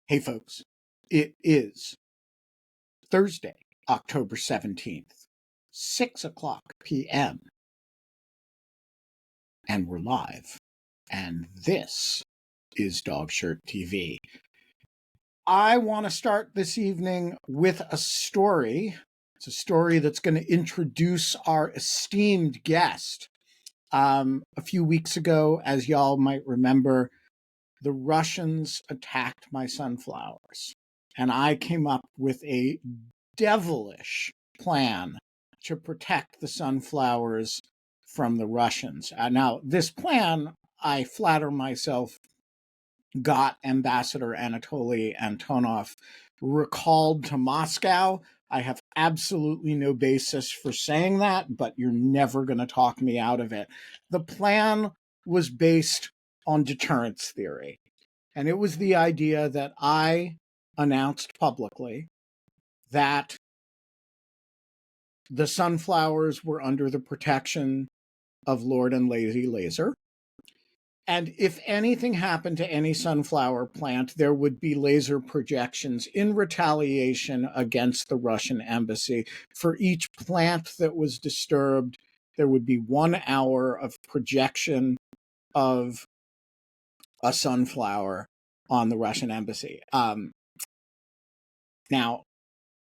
Hey folks, it is Thursday, October 17th, 6 o'clock p.m., and we're live. And this is Dogshirt TV. I want to start this evening with a story. It's a story that's going to introduce our esteemed guest. A few weeks ago, as y'all might remember, the Russians attacked my sunflowers. And I came up with a devilish plan to protect the sunflowers from the Russians. Now, this plan, I flatter myself, got Ambassador Anatoly Antonov recalled to Moscow. I have absolutely no basis for saying that, but you're never going to talk me out of it. The plan was based on deterrence theory. And it was the idea that I announced publicly that the sunflowers were under the protection of Lord and Lady Laser. And if anything happened to any sunflower plant, there would be laser projections in retaliation against the Russian embassy. For each plant that was disturbed, there would be 1 hour of projection of a sunflower on the Russian embassy. Now,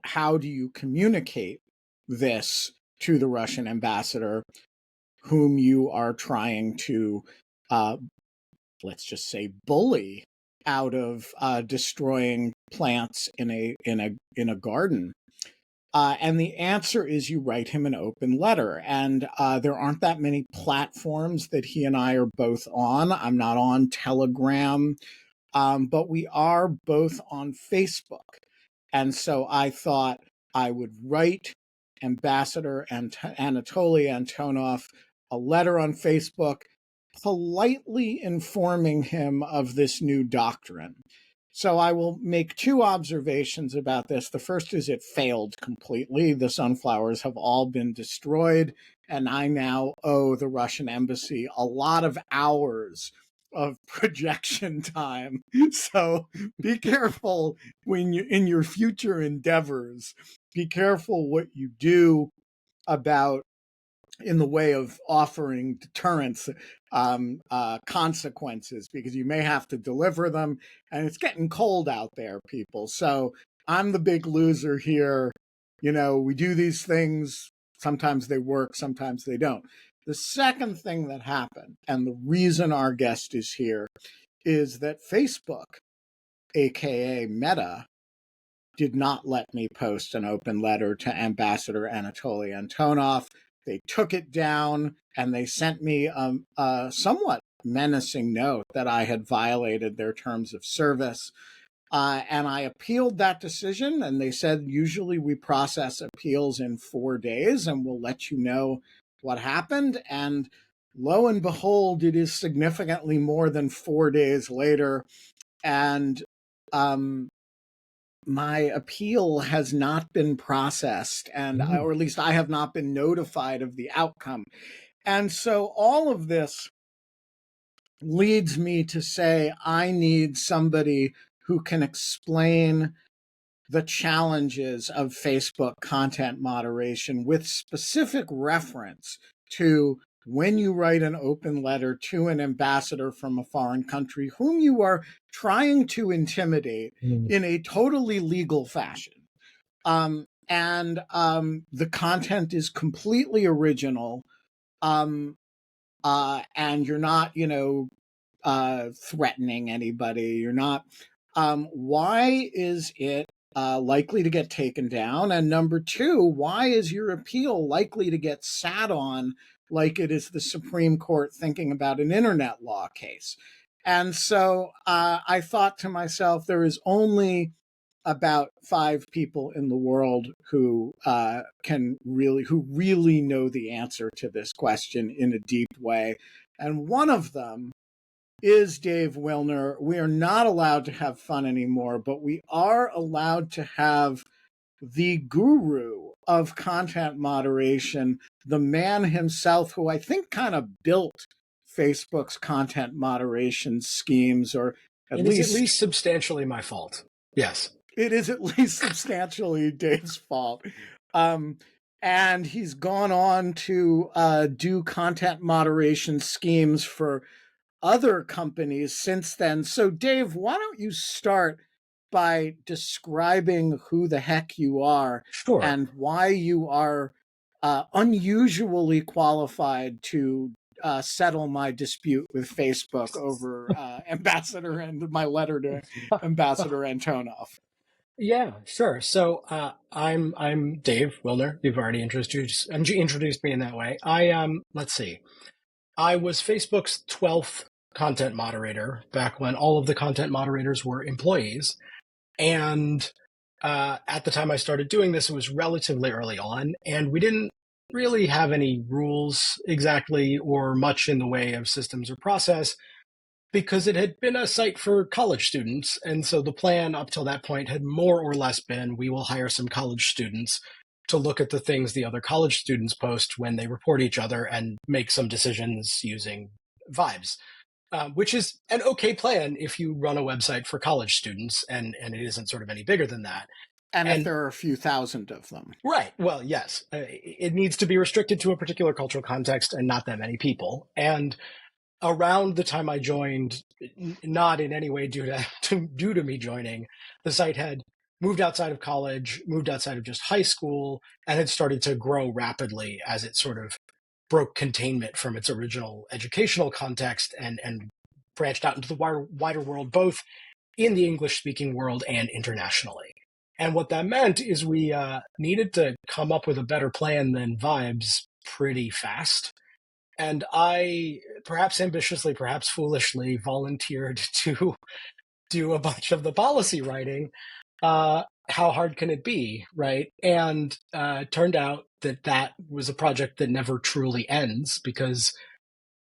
how do you communicate this to the Russian ambassador, whom you are trying to, let's just say, bully out of destroying plants in a garden? And the answer is you write him an open letter. And there aren't that many platforms that he and I are both on. I'm not on Telegram, but we are both on Facebook. And so I thought I would write Ambassador Anatoly Antonov a letter on Facebook, politely informing him of this new doctrine. So I will make 2 observations about this. The first is it failed completely. The sunflowers have all been destroyed, and I now owe the Russian embassy a lot of hours of projection time. So be careful when you in your future endeavors. Be careful what you do about in the way of offering deterrence consequences, because you may have to deliver them, and it's getting cold out there, people. So I'm the big loser here. You know, we do these things. Sometimes they work, sometimes they don't. The second thing that happened, and the reason our guest is here, is that Facebook, aka Meta, did not let me post an open letter to Ambassador Anatoly Antonov. They took it down, and they sent me a somewhat menacing note that I had violated their terms of service. And I appealed that decision, and they said usually we process appeals in 4 days, and we'll let you know what happened. And lo and behold, it is significantly more than 4 days later, and my appeal has not been processed, and or at least I have not been notified of the outcome. And so all of this leads me to say I need somebody who can explain the challenges of Facebook content moderation with specific reference to when you write an open letter to an ambassador from a foreign country whom you are trying to intimidate in a totally legal fashion. And the content is completely original, and you're not, threatening anybody. You're not. Why is it likely to get taken down? And number 2, why is your appeal likely to get sat on like it is the Supreme Court thinking about an internet law case? And so I thought to myself, there is only about 5 people in the world who really know the answer to this question in a deep way. And one of them is Dave Willner. We are not allowed to have fun anymore, but we are allowed to have the guru of content moderation, the man himself who I think kind of built Facebook's content moderation schemes, or at least substantially my fault. Yes. It is at least substantially Dave's fault. Um, and he's gone on to do content moderation schemes for other companies since then. So, Dave, why don't you start by describing who the heck you are Sure. and why you are unusually qualified to settle my dispute with Facebook over Ambassador and my letter to Ambassador Antonov. Yeah, sure. So I'm Dave Willner. You've already introduced me in that way. Let's see. I was Facebook's 12th content moderator back when all of the content moderators were employees. And at the time I started doing this, it was relatively early on, and we didn't really have any rules exactly or much in the way of systems or process because it had been a site for college students. And so the plan up till that point had more or less been we will hire some college students to look at the things the other college students post when they report each other and make some decisions using vibes. Which is an okay plan if you run a website for college students, and it isn't sort of any bigger than that. And if And there are a few thousand of them. right, well, yes, it needs to be restricted to a particular cultural context and not that many people. And around the time I joined, not in any way due to me joining, the site had moved outside of college, moved outside of just high school, and had started to grow rapidly as it sort of broke containment from its original educational context and branched out into the wider world, both in the English speaking world and internationally. And what that meant is we needed to come up with a better plan than vibes pretty fast. And I, perhaps ambitiously, perhaps foolishly, volunteered to do a bunch of the policy writing. How hard can it be, right? And turned out that that was a project that never truly ends because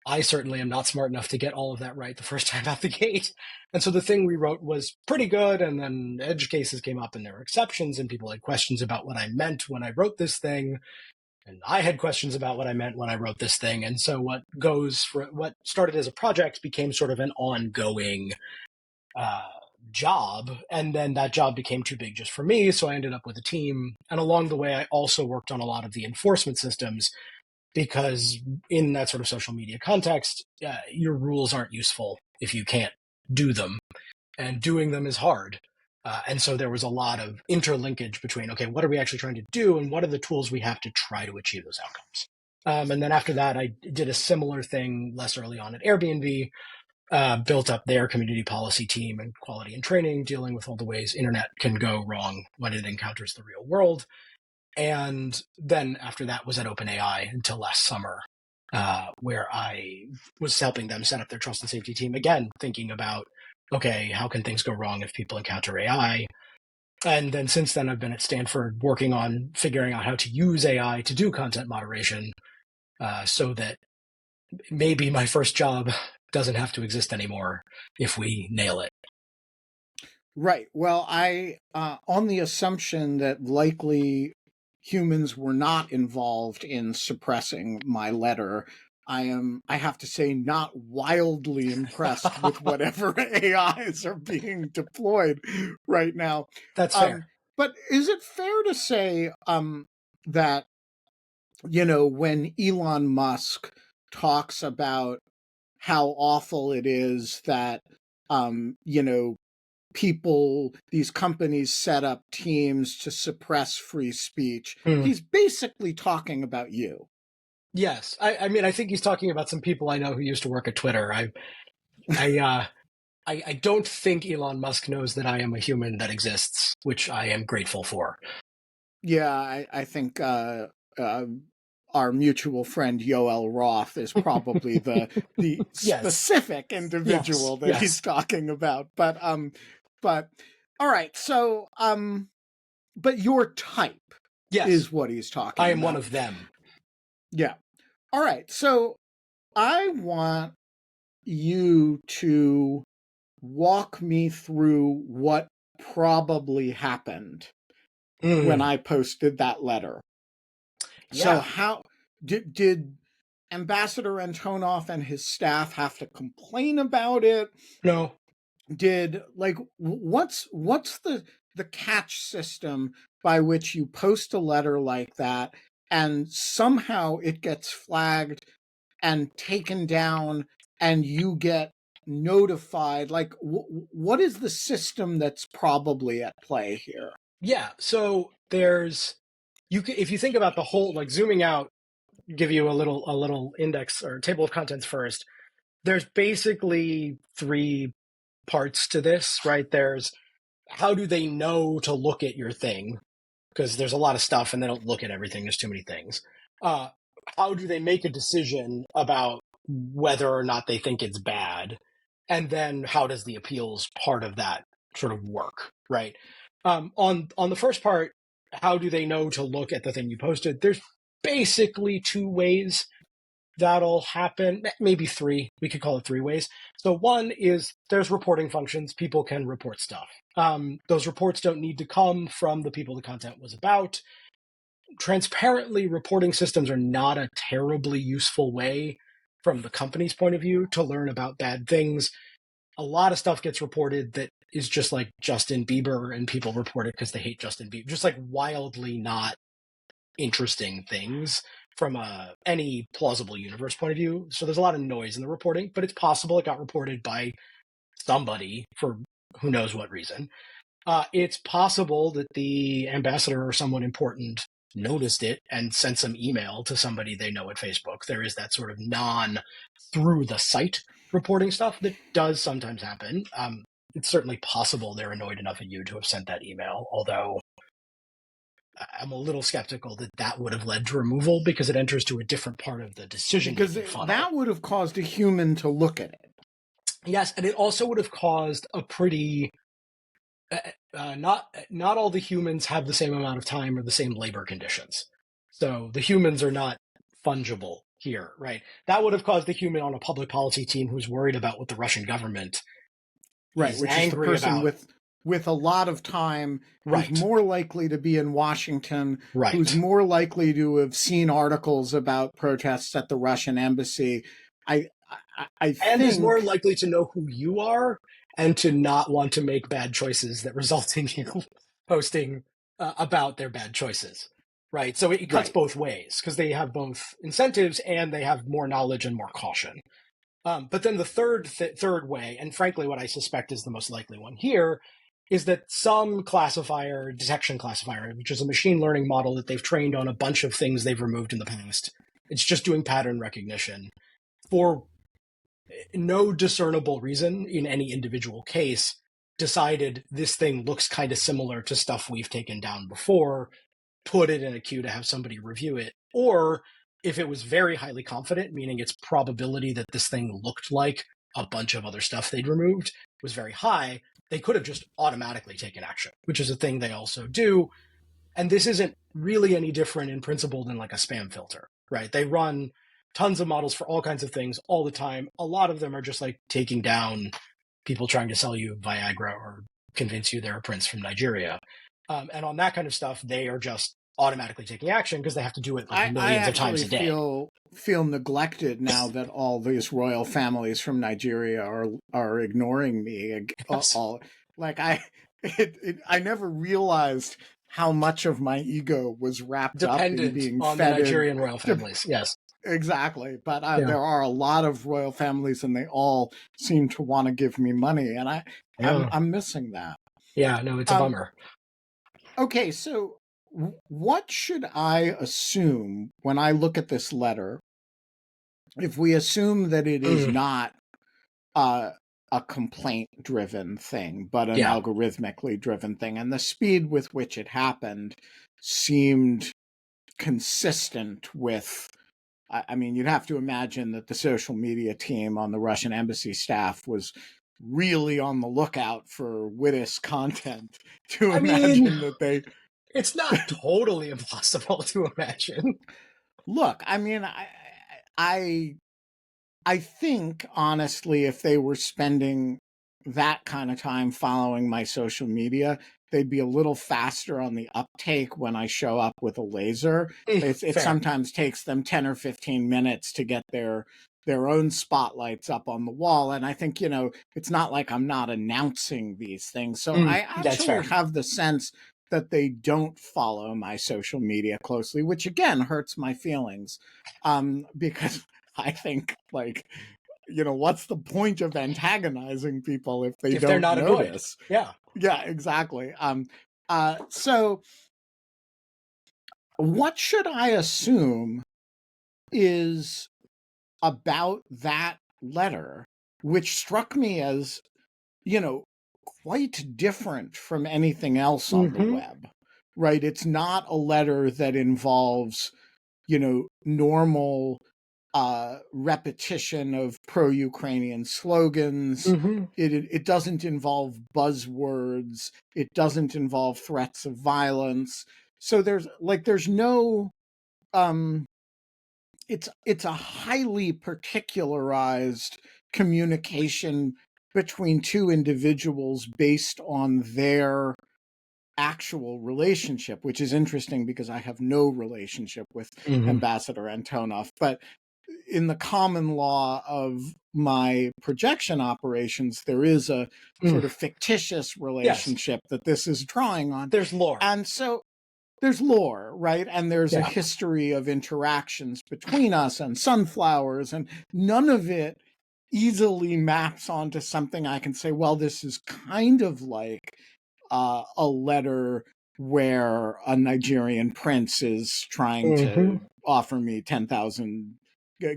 I certainly am not smart enough to get all of that right the first time out the gate. And so the thing we wrote was pretty good. And then edge cases came up and there were exceptions and people had questions about what I meant when I wrote this thing. And I had questions about what I meant when I wrote this thing. And so what started as a project became sort of an ongoing uh, job. And then that job became too big just for me. So I ended up with a team. And along the way, I also worked on a lot of the enforcement systems because in that sort of social media context, your rules aren't useful if you can't do them, and doing them is hard. And so there was a lot of interlinkage between, okay, what are we actually trying to do, and what are the tools we have to try to achieve those outcomes? And then after that, I did a similar thing less early on at Airbnb, built up their community policy team and quality and training, dealing with all the ways internet can go wrong when it encounters the real world. And then after that was at OpenAI until last summer, where I was helping them set up their trust and safety team again, thinking about, okay, how can things go wrong if people encounter AI? And then since then, I've been at Stanford working on figuring out how to use AI to do content moderation so that maybe my first job doesn't have to exist anymore if we nail it. Right. Well, on the assumption that likely humans were not involved in suppressing my letter, I have to say, not wildly impressed with whatever AIs are being deployed right now. That's Um, fair. but is it fair to say that, when Elon Musk talks about how awful it is that, these companies set up teams to suppress free speech, Hmm. he's basically talking about you. Yes, I mean, I think he's talking about some people I know who used to work at Twitter. I, uh, I don't think Elon Musk knows that I am a human that exists, which I am grateful for. Yeah, I think uh, our mutual friend Yoel Roth is probably the Yes, specific yes, individual that he's yes, talking about. But all right, so but your type yes. is what he's I talking am one about. of them. Yeah. All right, so I want you to walk me through what probably happened when Mm, I posted that letter. So yeah. how did Ambassador Antonov and his staff have to complain about it? No. what's the catch system by which you post a letter like that and somehow it gets flagged and taken down and you get notified? Like what is the system that's probably at play here? Yeah. So there's if you think about the whole, like zooming out, give you a little index or table of contents first. There's basically three parts to this, right? There's how do they know to look at your thing? Because there's a lot of stuff and they don't look at everything. There's too many things. Uh, how do they make a decision about whether or not they think it's bad? And then how does the appeals part of that sort of work, right? On the first part, how do they know to look at the thing you posted? There's basically two ways that'll happen, maybe three. We could call it three ways. So one is there's reporting functions. People can report stuff. Those reports don't need to come from the people the content was about. Transparently, reporting systems are not a terribly useful way from the company's point of view to learn about bad things. A lot of stuff gets reported that is just like Justin Bieber, and people report it because they hate Justin Bieber. Just like wildly not interesting things from any plausible universe point of view. So there's a lot of noise in the reporting, but it's possible it got reported by somebody for who knows what reason. It's possible that the ambassador or someone important noticed it and sent some email to somebody they know at Facebook. There is that sort of through the site reporting stuff that does sometimes happen. It's certainly possible they're annoyed enough at you to have sent that email, although I'm a little skeptical that that would have led to removal because it enters to a different part of the decision. Because that would have caused a human to look at it. Yes, and it also would have caused a pretty not all the humans have the same amount of time or the same labor conditions. So the humans are not fungible here, right? That would have caused the human on a public policy team who's worried about what the Russian government right, which is the person about. with a lot of time, right, who's more likely to be in Washington, right, who's more likely to have seen articles about protests at the Russian embassy. I and think is more likely to know who you are and to not want to make bad choices that result in you posting about their bad choices. Right. So it cuts both ways because they have both incentives and they have more knowledge and more caution. But then the third way, and frankly, what I suspect is the most likely one here, is that some detection classifier, which is a machine learning model that they've trained on a bunch of things they've removed in the past, it's just doing pattern recognition for no discernible reason in any individual case, decided this thing looks kind of similar to stuff we've taken down before, put it in a queue to have somebody review it. Or if it was very highly confident, meaning its probability that this thing looked like a bunch of other stuff they'd removed was very high, they could have just automatically taken action, which is a thing they also do. And this isn't really any different in principle than like a spam filter, right? They run tons of models for all kinds of things all the time. A lot of them are just like taking down people trying to sell you Viagra or convince you they're a prince from Nigeria. And on that kind of stuff, they are just automatically taking action because they have to do it like millions of times a day. I feel neglected now that all these royal families from Nigeria are ignoring me. Yes. I never realized how much of my ego was wrapped dependent up in being on fed the Nigerian royal families. Yes, exactly. But there are a lot of royal families, and they all seem to want to give me money, and I'm missing that. Yeah, no, it's a bummer. Okay, so what should I assume when I look at this letter? If we assume that it is not a complaint-driven thing, but an algorithmically driven thing, and the speed with which it happened seemed consistent with, I mean, you'd have to imagine that the social media team on the Russian embassy staff was really on the lookout for Wittes content to imagine that they... It's not totally impossible to imagine. Look, I mean, I think, honestly, if they were spending that kind of time following my social media, they'd be a little faster on the uptake when I show up with a laser. It sometimes takes them 10 or 15 minutes to get their their own spotlights up on the wall. And I think, it's not like I'm not announcing these things. So I That's actually fair. have the sense that they don't follow my social media closely, which again hurts my feelings. Because I think, like, what's the point of antagonizing people if they If they're don't not annoyed. notice? Yeah. Yeah, exactly. So what should I assume is about that letter, which struck me as, you know, quite different from anything else on the web, right? It's not a letter that involves, normal repetition of pro-Ukrainian slogans. It doesn't involve buzzwords. It doesn't involve threats of violence. So there's no it's a highly particularized communication between two individuals based on their actual relationship, which is interesting because I have no relationship with Ambassador Antonov. But in the common law of my projection operations, there is a sort of fictitious relationship that this is drawing on. There's lore. And so there's lore, right? And there's a history of interactions between us and sunflowers, and none of it easily maps onto something I can say, well, this is kind of like a letter where a Nigerian prince is trying to offer me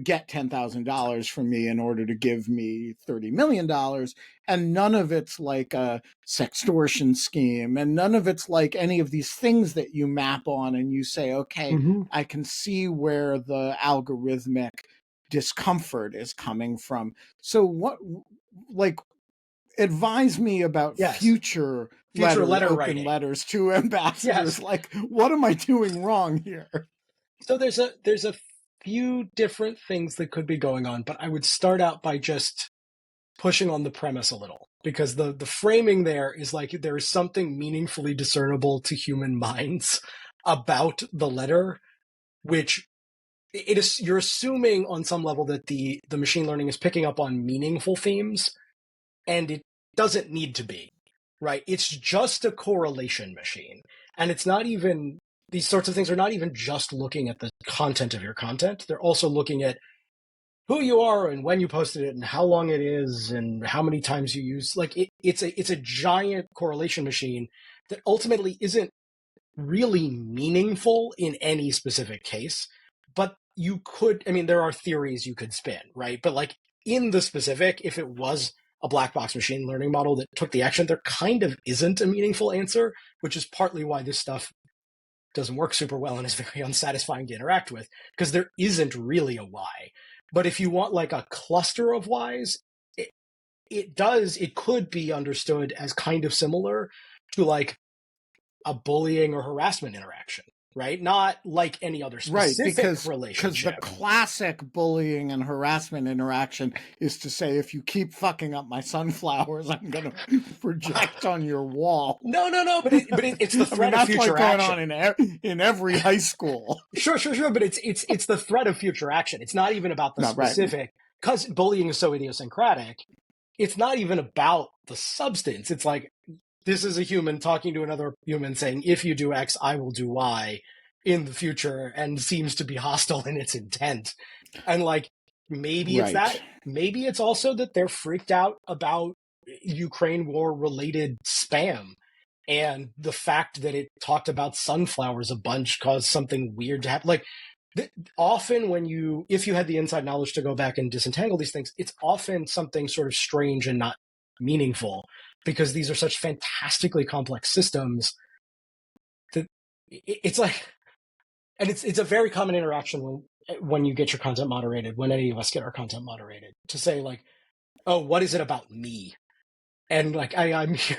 get $10,000 from me in order to give me $30 million. And none of it's like a sextortion scheme. And none of it's like any of these things that you map on and you say, okay, I can see where the algorithmic discomfort is coming from. So what, like, advise me about future open writing. letters to ambassadors. Like, what am I doing wrong here? So there's a few different things that could be going on, but I would start out by just pushing on the premise a little, because the framing there is like there is something meaningfully discernible to human minds about the letter, which it is, you're assuming on some level that the machine learning is picking up on meaningful themes, and it doesn't need to be, right? It's just a correlation machine. And it's not even, these sorts of things are not even just looking at the content of your content. They're also looking at who you are and when you posted it and how long it is and how many times you use. Like it's a giant correlation machine that ultimately isn't really meaningful in any specific case. But you could, I mean, there are theories you could spin, right? But like in the specific, if it was a black box machine learning model that took the action, there kind of isn't a meaningful answer, which is partly why this stuff doesn't work super well and is very unsatisfying to interact with, because there isn't really a why. But if you want like a cluster of whys, it could be understood as kind of similar to like a bullying or harassment interaction, right? Not like any other specific relationship. Because the classic bullying and harassment interaction is to say, if you keep fucking up my sunflowers, I'm going to project on your wall. No, but it's the threat of future like action. Going on in every high school. Sure. But it's the threat of future action. It's not even about the specific, because bullying is so idiosyncratic. It's not even about the substance. It's like, this is a human talking to another human saying, if you do X, I will do Y in the future, and seems to be hostile in its intent. And like, maybe it's that. Maybe it's also that they're freaked out about Ukraine war related spam. And the fact that it talked about sunflowers a bunch caused something weird to happen. Like, often if you had the inside knowledge to go back and disentangle these things, it's often something sort of strange and not meaningful, because these are such fantastically complex systems that it's like, and it's a very common interaction when you get your content moderated, when any of us get our content moderated, to say like, oh, what is it about me? And like, I'm here.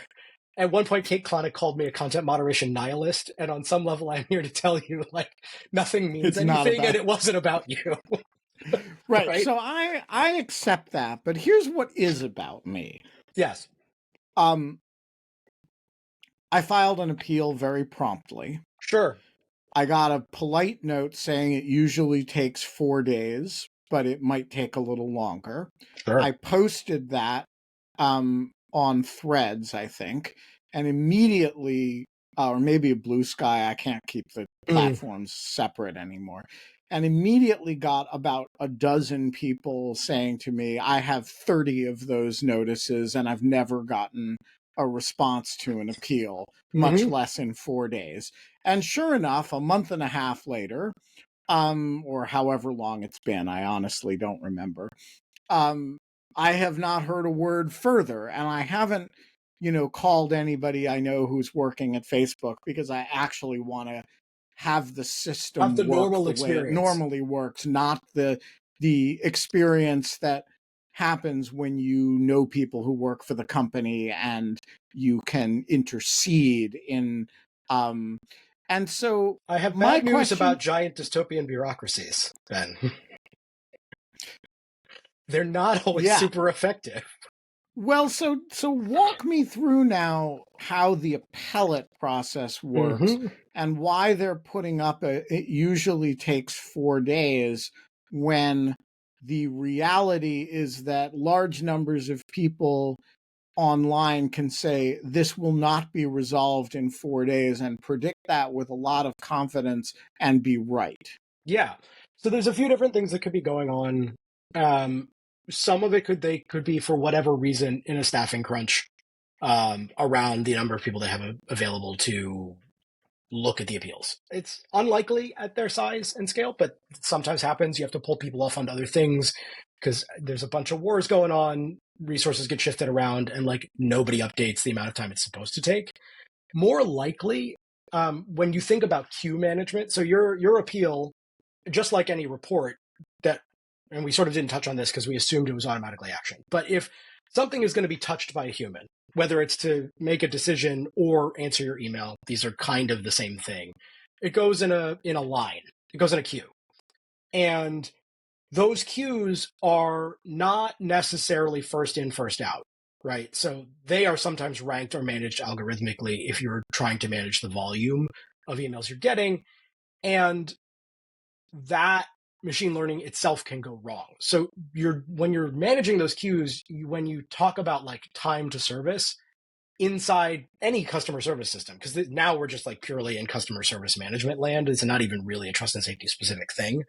At one point, Kate Klonick called me a content moderation nihilist, and on some level, I'm here to tell you, like, nothing means anything, and it wasn't about you. Right. So I accept that, but here's what is about me. Yes. I filed an appeal very promptly. Sure. I got a polite note saying it usually takes 4 days. but it might take a little longer. I Sure. posted that on Threads, I think, and immediately, or maybe a Blue Sky, I can't keep the Mm. platforms separate anymore, and immediately got about a dozen people saying to me, I have 30 of those notices and I've never gotten a response to an appeal, much Mm-hmm. less in 4 days. And sure enough, a month and a half later, or however long it's been, I honestly don't remember, um, I have not heard a word further. And I haven't, called anybody I know who's working at Facebook because I actually want to have the Have system the work normal the way it experience. normally works, not the experience that happens when you know people who work for the company and you can intercede in and so I have my bad news question. about giant dystopian bureaucracies, Ben. They're not always Yeah. super effective. Well, so walk me through now how the appellate process works Mm-hmm. and why they're putting up it usually takes 4 days when the reality is that large numbers of people online can say this will not be resolved in 4 days and predict that with a lot of confidence and be right. Yeah. So there's a few different things that could be going on. Um, some of it could be for whatever reason in a staffing crunch around the number of people they have available to look at the appeals. It's unlikely at their size and scale, but it sometimes happens. You have to pull people off onto other things because there's a bunch of wars going on. Resources get shifted around, and like nobody updates the amount of time it's supposed to take. More likely, when you think about queue management, so your appeal, just like any report that, and we sort of didn't touch on this because we assumed it was automatically actioned. But if something is going to be touched by a human, whether it's to make a decision or answer your email, these are kind of the same thing. It goes in a line. It goes in a queue. And those queues are not necessarily first in, first out, right? So they are sometimes ranked or managed algorithmically if you're trying to manage the volume of emails you're getting. And that machine learning itself can go wrong. So when you're managing those queues, when you talk about like time to service inside any customer service system, because now we're just like purely in customer service management land. It's not even really a trust and safety specific thing.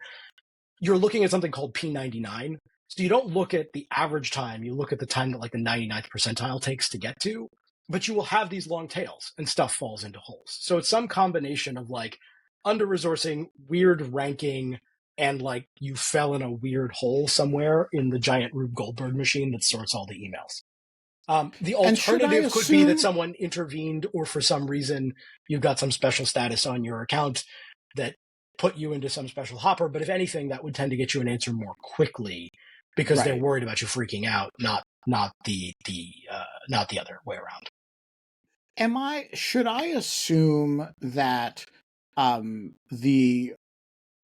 You're looking at something called P99. So you don't look at the average time, you look at the time that like the 99th percentile takes to get to, but you will have these long tails and stuff falls into holes. So it's some combination of like under resourcing, weird ranking, and like you fell in a weird hole somewhere in the giant Rube Goldberg machine that sorts all the emails. The And should I alternative could be that assume someone intervened, or for some reason you've got some special status on your account that put you into some special hopper. But if anything, that would tend to get you an answer more quickly because they're right? worried about you freaking out, not the other way around. Should I assume that the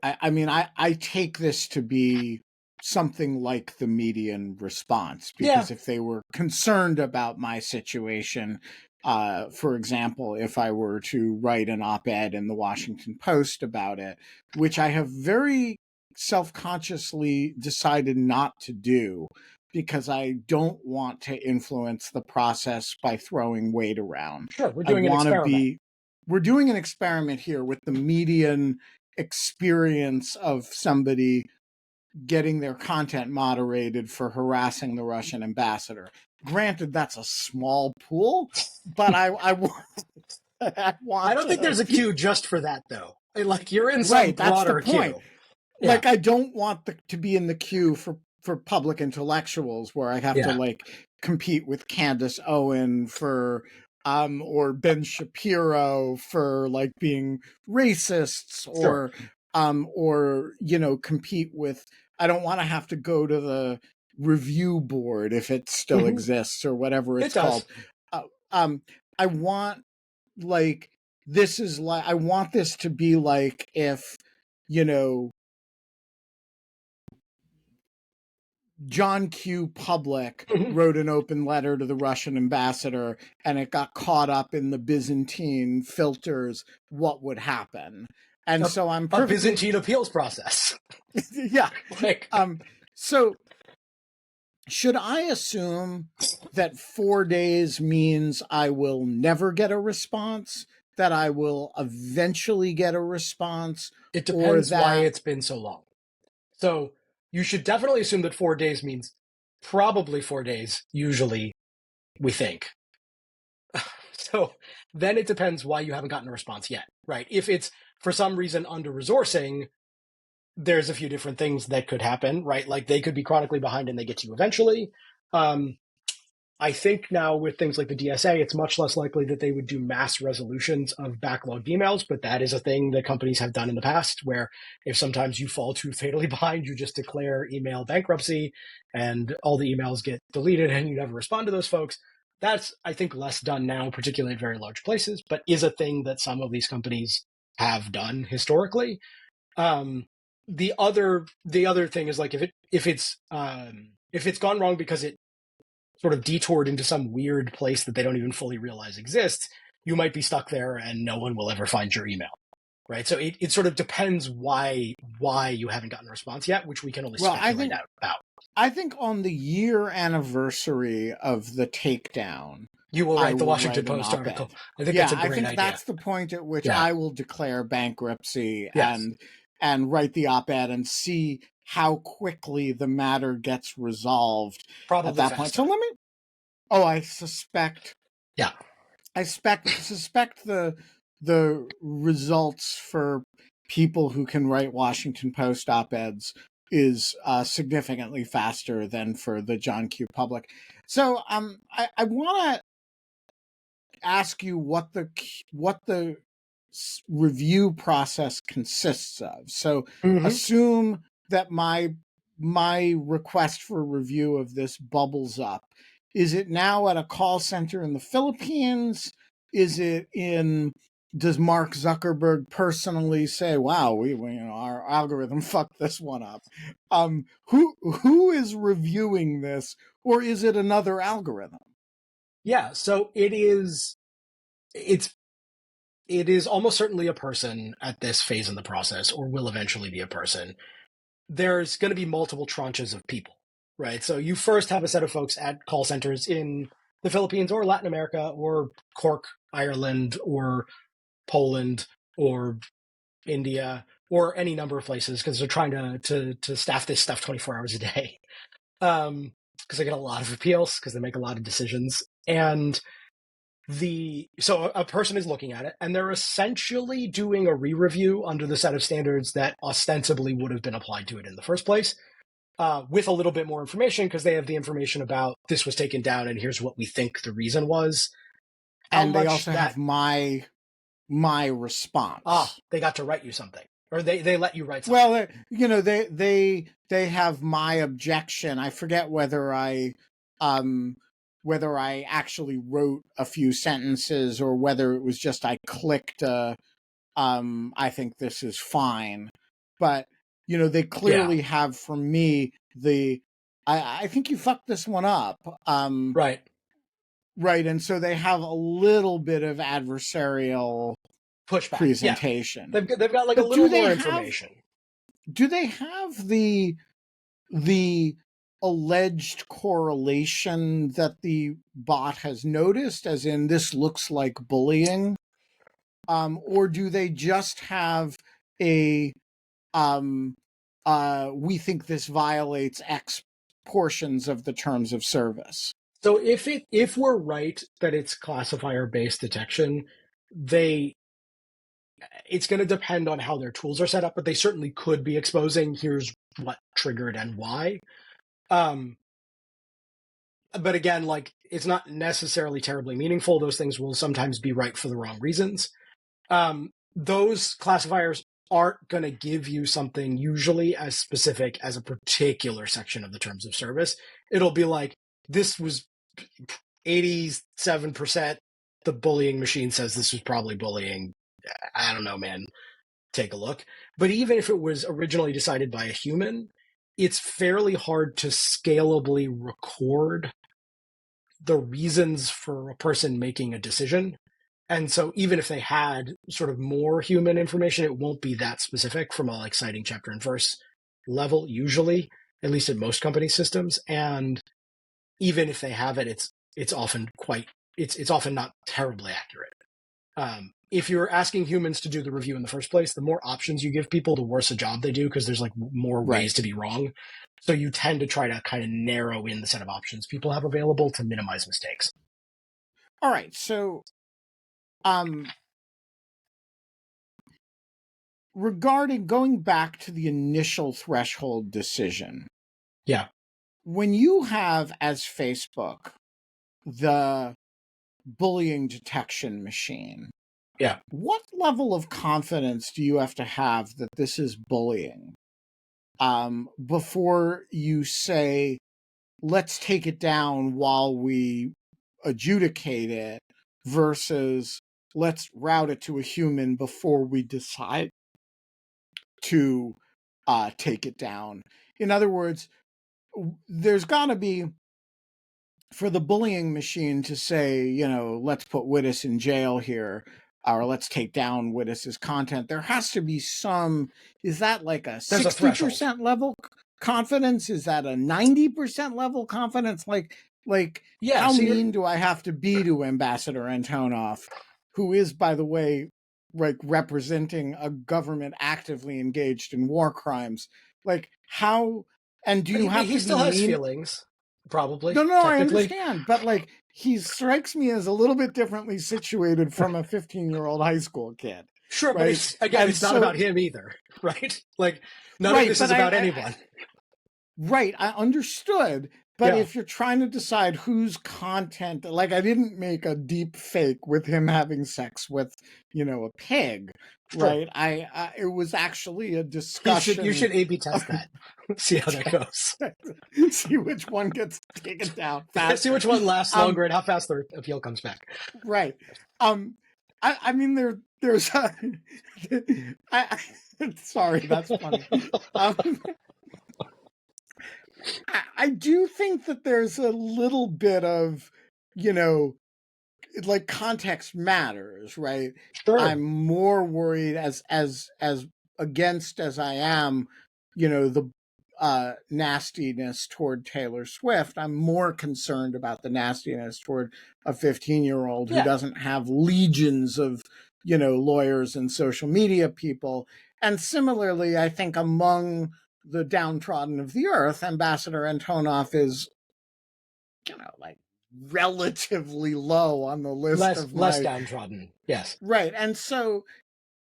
I mean I take this to be something like the median response, Yeah, because if they were concerned about my situation, for example, if I were to write an op-ed in the Washington Post about it, which I have very self-consciously decided not to do because I don't want to influence the process by throwing weight around. sure. We're I doing an want to experiment. be We're doing an experiment here with the median experience of somebody getting their content moderated for harassing the Russian ambassador. Granted, that's a small pool, but I I want don't think to. there's a queue just for that though. Like you're in some Right, that's the broader point. queue. Yeah, Like I don't want to be in the queue for public intellectuals where I have to yeah, like compete with Candace Owen for or Ben Shapiro for like being racists, sure. or compete with. I don't want to have to go to the review board if it still Hmm. exists or whatever It it's called. does. uh, I want like I want this to be like if you know John Q. Public Mhm. wrote an open letter to the Russian ambassador and it got caught up in the Byzantine filters, what would happen? And so I'm a perfectly Byzantine appeals process. yeah. Like, So should I assume that 4 days means I will never get a response, that I will eventually get a response, it or depends why that it's been so long. So you should definitely assume that 4 days means probably 4 days, usually, we think. So then it depends why you haven't gotten a response yet, right? If it's for some reason under resourcing, there's a few different things that could happen, right? Like they could be chronically behind and they get to you eventually. I think now with things like the DSA, it's much less likely that they would do mass resolutions of backlogged emails, but that is a thing that companies have done in the past where if sometimes you fall too fatally behind, you just declare email bankruptcy and all the emails get deleted and you never respond to those folks. That's, I think, less done now, particularly at very large places, but is a thing that some of these companies have done historically. The other thing is like if it's gone wrong because it sort of detoured into some weird place that they don't even fully realize exists, you might be stuck there and no one will ever find your email. Right. So it sort of depends why you haven't gotten a response yet, which we can only well, speculate about. I think on the year anniversary of the takedown, You will I write the will Washington write an Post article. op-ed. I think Yeah, that's a I great think idea. that's the point at which Yeah. I will declare bankruptcy Yes. and write the op-ed and see how quickly the matter gets resolved Probably at that faster. point. So let me. Oh, I suspect. Yeah. I suspect the results for people who can write Washington Post op-eds is significantly faster than for the John Q. public. So I want to ask you what the review process consists of. So assume that my request for review of this bubbles up. Is it now at a call center in the Philippines? Is it in does Mark Zuckerberg personally say, "Wow, we our algorithm fucked this one up"? Who is reviewing this, or is it another algorithm? Yeah. So it is almost certainly a person at this phase in the process, or will eventually be a person. There's going to be multiple tranches of people, right? So you first have a set of folks at call centers in the Philippines or Latin America or Cork, Ireland, or Poland, or India, or any number of places because they're trying to staff this stuff 24 hours a day. Because they get a lot of appeals because they make a lot of decisions. And so a person is looking at it and they're essentially doing a re-review under the set of standards that ostensibly would have been applied to it in the first place, with a little bit more information because they have the information about this was taken down and here's what we think the reason was. And they also have my response. They got to write you something, or they let you write something. Well, they have my objection. I forget whether I actually wrote a few sentences or whether it was just I clicked I think this is fine. But they clearly have from me I think you fucked this one up. Right. Right, and so they have a little bit of adversarial pushback presentation. Yeah. They've got like a little more information. Do they have the alleged correlation that the bot has noticed, as in this looks like bullying, or do they just have a we think this violates X portions of the terms of service? So if we're right that it's classifier based detection, it's going to depend on how their tools are set up, but they certainly could be exposing here's what triggered and why. But again, like it's not necessarily terribly meaningful. Those things will sometimes be right for the wrong reasons. Those classifiers aren't going to give you something usually as specific as a particular section of the terms of service. It'll be like, this was 87%. The bullying machine says this was probably bullying. I don't know, man. Take a look. But even if it was originally decided by a human, it's fairly hard to scalably record the reasons for a person making a decision. And so even if they had sort of more human information, it won't be that specific from a like citing chapter and verse level, usually, at least in most company systems. And even if they have it, it's often it's often not terribly accurate. If you're asking humans to do the review in the first place, the more options you give people, the worse a job they do because there's like more ways to be wrong. So you tend to try to kind of narrow in the set of options people have available to minimize mistakes. All right. So, regarding going back to the initial threshold decision. Yeah. When you have, as Facebook, the bullying detection machine, Yeah. what level of confidence do you have to have that this is bullying before you say, let's take it down while we adjudicate it, versus let's route it to a human before we decide to take it down? In other words, there's got to be, for the bullying machine to say, let's put Wittes in jail here, or let's take down Wittis's content, there has to be some, is that like a There's a 60% level confidence? Is that a 90% level confidence? Like Yeah, how so mean do I have to be to Ambassador Antonov, who is, by the way, like representing a government actively engaged in war crimes? Like how, and do you have he to be still has mean? feelings, probably, No, I technically. understand, but like he strikes me as a little bit differently situated from a 15-year-old high school kid, Sure, but right? it's again, And it's not so, about him either, right? Like none of right, this but is about anyone. right, I understood. But Yeah, if you're trying to decide whose content, like I didn't make a deep fake with him having sex with, a pig, sure. right? It was actually a You discussion. should A/B test that. See how that goes. See which one gets taken down See faster. which one lasts Um, longer and how fast their appeal comes back. Right. I mean there's a I sorry, that's funny. Um I do think that there's a little bit of, you know, like context matters, right? Sure. I'm more worried as against as I am, the nastiness toward Taylor Swift. I'm more concerned about the nastiness toward a 15-year-old who Yeah. doesn't have legions of, lawyers and social media people. And similarly, I think among the downtrodden of the earth, Ambassador Antonov is, like relatively low on the list of Less my downtrodden. Yes. right. And so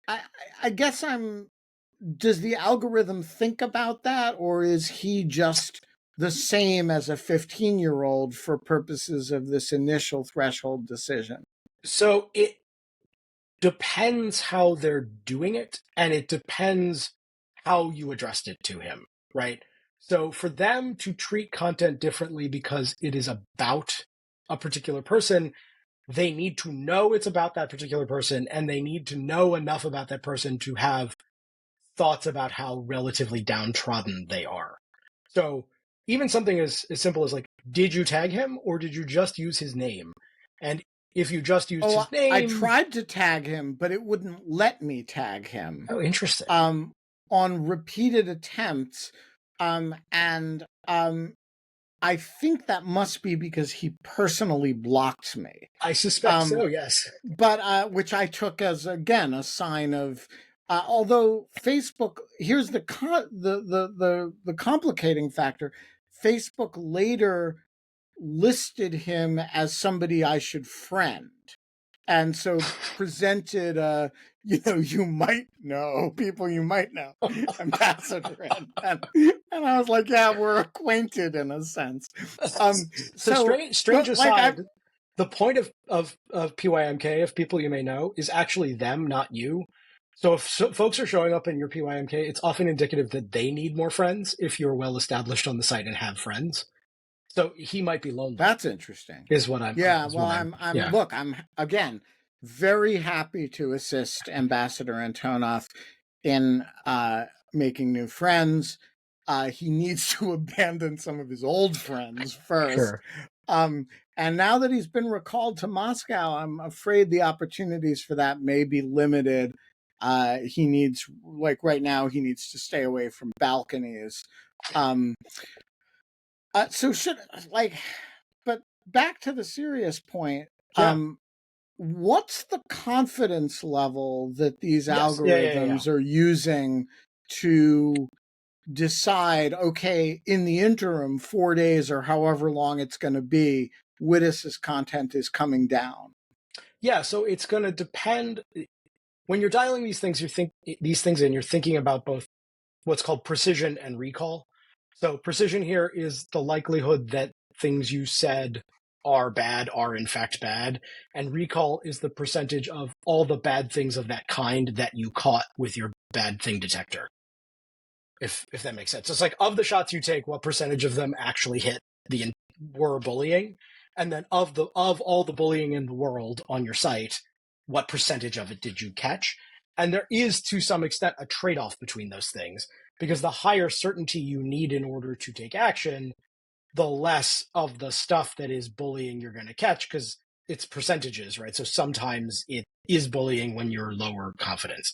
I I guess I'm does the algorithm think about that, or is he just the same as a 15-year-old for purposes of this initial threshold decision? So it depends how they're doing it, and it depends how you addressed it to him, right? So for them to treat content differently because it is about a particular person, they need to know it's about that particular person, and they need to know enough about that person to have thoughts about how relatively downtrodden they are. So even something as simple as like, did you tag him or did you just use his name? And if you just used Oh, his I name, tried to tag him, but it wouldn't let me tag him. oh, interesting. On repeated attempts. And I think that must be because he personally blocked me. I suspect Um, so, yes. but which I took as, again, a sign of, although Facebook, here's the complicating factor. Facebook later listed him as somebody I should friend, and so presented you might know people, you might know Ambassador, and I was like, yeah, we're acquainted in a sense. So So, strange but like I aside, the point of PYMK, of people you may know, is actually them, not you. So if folks are showing up in your PYMK, it's often indicative that they need more friends if you're well established on the site and have friends. So he might be lonely, That's interesting. is what I'm. Yeah, Is well, what I'm yeah. look, I'm again very happy to assist Ambassador Antonov in making new friends. He needs to abandon some of his old friends first. Sure. Um, And now that he's been recalled to Moscow, I'm afraid the opportunities for that may be limited. He needs, like right now, he needs to stay away from balconies. Um, so should like, but back to the serious point. Yeah. What's the confidence level that these Yes. Yeah. algorithms are using to decide, okay, in the interim, 4 days or however long it's going to be, Wittes's content is coming down? Yeah. So it's going to depend. When you're dialing these things, these things in. You're thinking about both what's called precision and recall. So precision here is the likelihood that things you said are bad are in fact bad, and recall is the percentage of all the bad things of that kind that you caught with your bad thing detector. If that makes sense. It's like, of the shots you take, what percentage of them actually hit were bullying, and then of all the bullying in the world on your site, what percentage of it did you catch? And there is, to some extent, a trade-off between those things, because the higher certainty you need in order to take action, the less of the stuff that is bullying you're going to catch, because it's percentages, right? So sometimes it is bullying when you're lower confidence.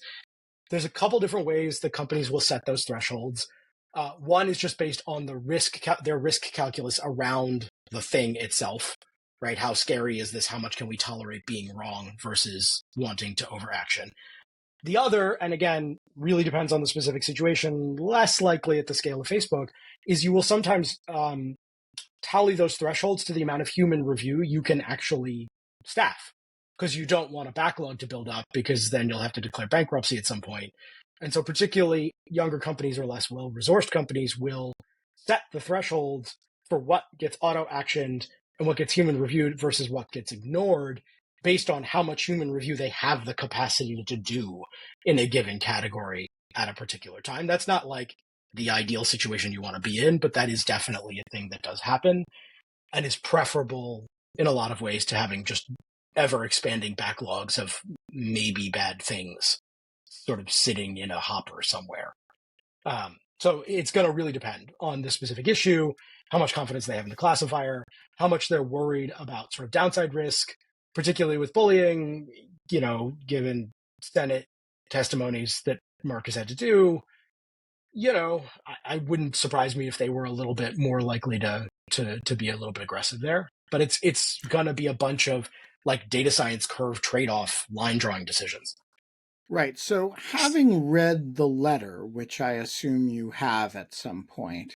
There's a couple different ways the companies will set those thresholds. One is just based on their risk calculus around the thing itself, right? How scary is this? How much can we tolerate being wrong versus wanting to overaction? The other, and again, really depends on the specific situation, less likely at the scale of Facebook, is you will sometimes tally those thresholds to the amount of human review you can actually staff, because you don't want a backlog to build up, because then you'll have to declare bankruptcy at some point. And so particularly younger companies or less well-resourced companies will set the thresholds for what gets auto-actioned and what gets human reviewed versus what gets ignored, based on how much human review they have the capacity to do in a given category at a particular time. That's not like the ideal situation you want to be in, but that is definitely a thing that does happen and is preferable in a lot of ways to having just ever expanding backlogs of maybe bad things sort of sitting in a hopper somewhere. So it's going to really depend on the specific issue, how much confidence they have in the classifier, how much they're worried about sort of downside risk, particularly with bullying, given Senate testimonies that Mark has had to do. I wouldn't surprise me if they were a little bit more likely to be a little bit aggressive there. But it's gonna be a bunch of like data science curve trade-off line drawing decisions. Right. So, having read the letter, which I assume you have at some point,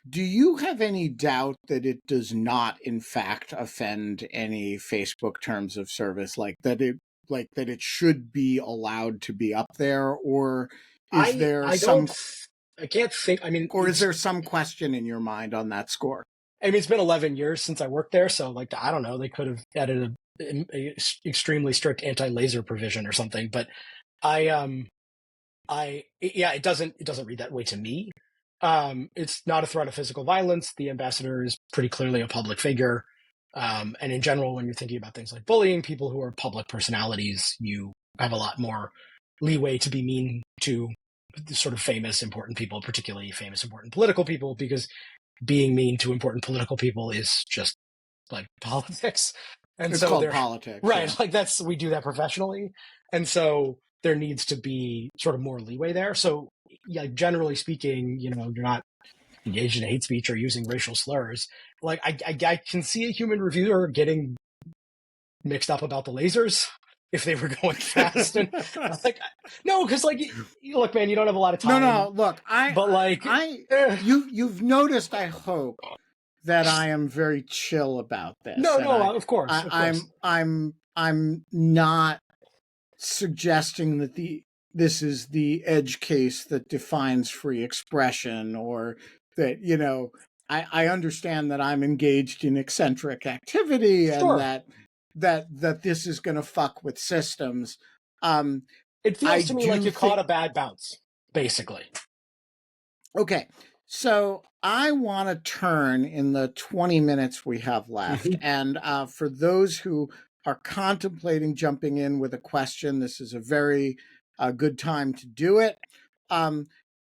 do you have any doubt that it does not, in fact, offend any Facebook terms of service, like that it should be allowed to be up there, or is there I some don't I can't think. or is there some question in your mind on that score? It's been 11 years since I worked there, so like I don't know, they could have added a extremely strict anti-laser provision or something, but it doesn't read that way to me. It's not a threat of physical violence. The ambassador is pretty clearly a public figure. And in general, when you're thinking about things like bullying, people who are public personalities, you have a lot more leeway to be mean to sort of famous, important people, particularly famous, important political people, because being mean to important political people is just like politics. And It's so called they're politics, right. yeah. Like we do that professionally. And so there needs to be sort of more leeway there. So yeah, generally speaking, you're not engaged in hate speech or using racial slurs. Like I can see a human reviewer getting mixed up about the lasers if they were going fast and like no, because like look, man, you don't have a lot of time. No, look, But like you've noticed, I hope, that I am very chill about this, and no, of course, I'm not suggesting that this is the edge case that defines free expression, or that I understand that I'm engaged in eccentric activity, and sure. that this is going to fuck with systems. It I feels to me like do you caught think a bad bounce, basically. Okay, so I want to turn in the 20 minutes we have left. Mm-hmm. And for those who are contemplating jumping in with a question, this is a very good time to do it. Um,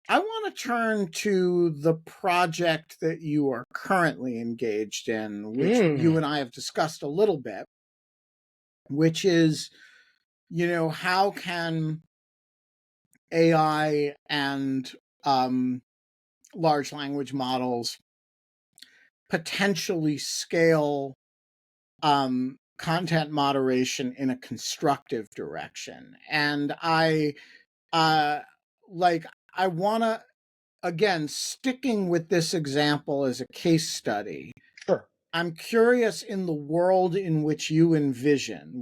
I want to turn to the project that you are currently engaged in, which you Mm, and I have discussed a little bit, which is, how can AI and large language models potentially scale content moderation in a constructive direction? And uh, like, I want to, again, sticking with this example as a case study, sure. I'm curious, in the world in which you envision,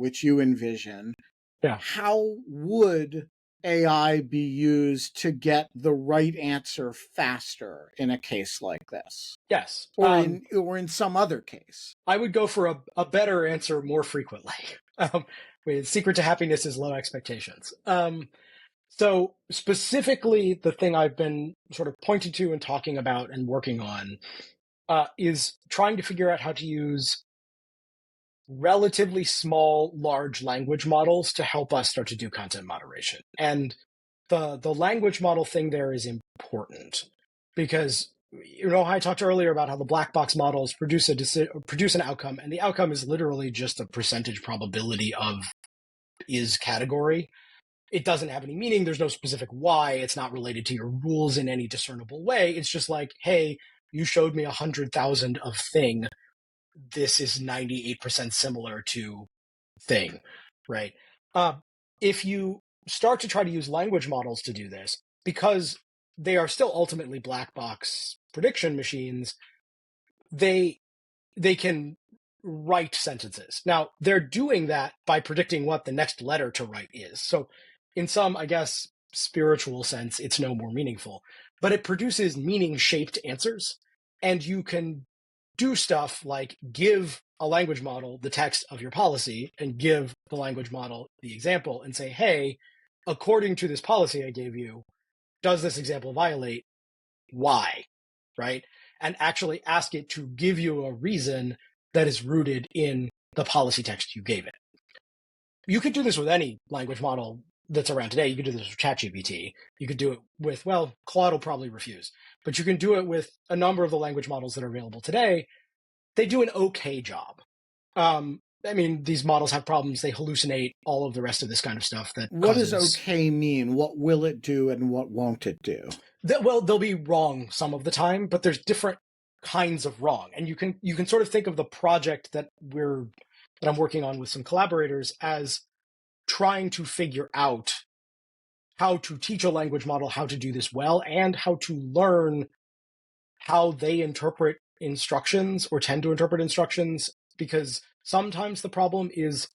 Yeah. how would AI be used to get the right answer faster in a case like this, Yes. or in some other case? I would go for a better answer more frequently. With secret to happiness is low expectations. So specifically, the thing I've been sort of pointing to and talking about and working on is trying to figure out how to use relatively small large language models to help us start to do content moderation. And the language model thing there is important because I talked earlier about how the black box models produce an outcome, and the outcome is literally just a percentage probability of is category. It doesn't have any meaning. There's no specific why. It's not related to your rules in any discernible way. It's just like, hey, you showed me 100,000 of thing. This is 98% similar to thing, right? Uh, if you start to try to use language models to do this, because they are still ultimately black box prediction machines, they they can write sentences. Now, they're doing that by predicting what the next letter to write is. So, in some, I guess, spiritual sense, it's no more meaningful, but it produces meaning shaped answers. And you can do stuff like give a language model the text of your policy and give the language model the example and say, hey, according to this policy I gave you, does this example violate why, right? And actually ask it to give you a reason that is rooted in the policy text you gave it. You could do this with any language model that's around today. You could do this with ChatGPT. You could do it with, well, Claude will probably refuse, but you can do it with a number of the language models that are available today. They do an okay job. I mean, these models have problems. They hallucinate, all of the rest of this kind of stuff that What does causes okay mean? What will it do and what won't it do? well, they'll be wrong some of the time, but there's different kinds of wrong, and you can sort of think of the project that I'm working on with some collaborators as trying to figure out how to teach a language model how to do this well and how to learn how they interpret instructions or tend to interpret instructions, because sometimes the problem is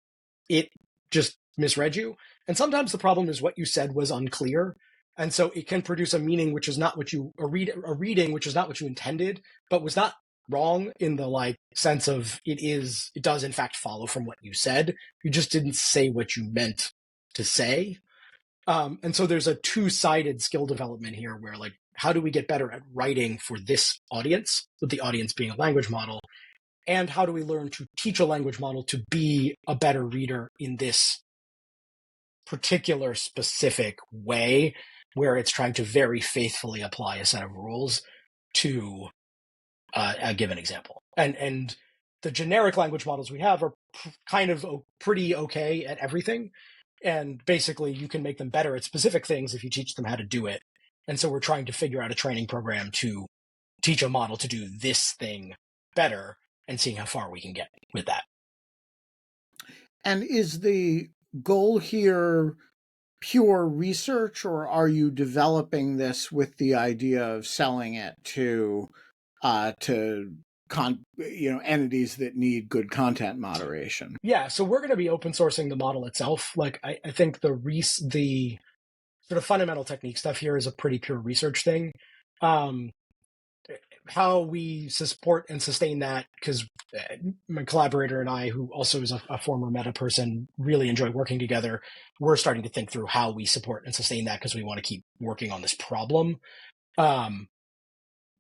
it just misread you. And sometimes the problem is what you said was unclear. And so it can produce a meaning which is not what you, a reading which is not what you intended, but was not wrong in the like sense of it does in fact follow from what you said. You just didn't say what you meant to say. And so there's a two-sided skill development here where like, how do we get better at writing for this audience, with the audience being a language model? And how do we learn to teach a language model to be a better reader in this particular specific way where it's trying to very faithfully apply a set of rules to a given example? And the generic language models we have are kind of pretty okay at everything. And basically, you can make them better at specific things if you teach them how to do it. And so we're trying to figure out a training program to teach a model to do this thing better and seeing how far we can get with that. And is the goal here pure research, or are you developing this with the idea of selling it to entities that need good content moderation? Yeah, so we're going to be open sourcing the model itself. Like I think the sort of fundamental technique stuff here is a pretty pure research thing. Um, how we support and sustain that, because my collaborator and I, who also is a former meta person, really enjoy working together. We're starting to think through how we support and sustain that because we want to keep working on this problem. Um,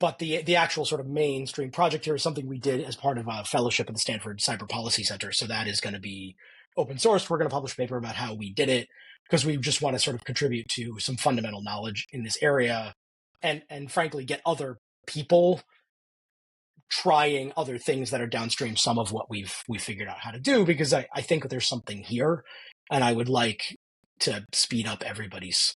but the actual sort of mainstream project here is something we did as part of a fellowship at the Stanford Cyber Policy Center. So that is going to be open source. We're going to publish a paper about how we did it because we just want to sort of contribute to some fundamental knowledge in this area and frankly get other people trying other things that are downstream some of what we've figured out how to do, because I think there's something here, and I would like to speed up everybody's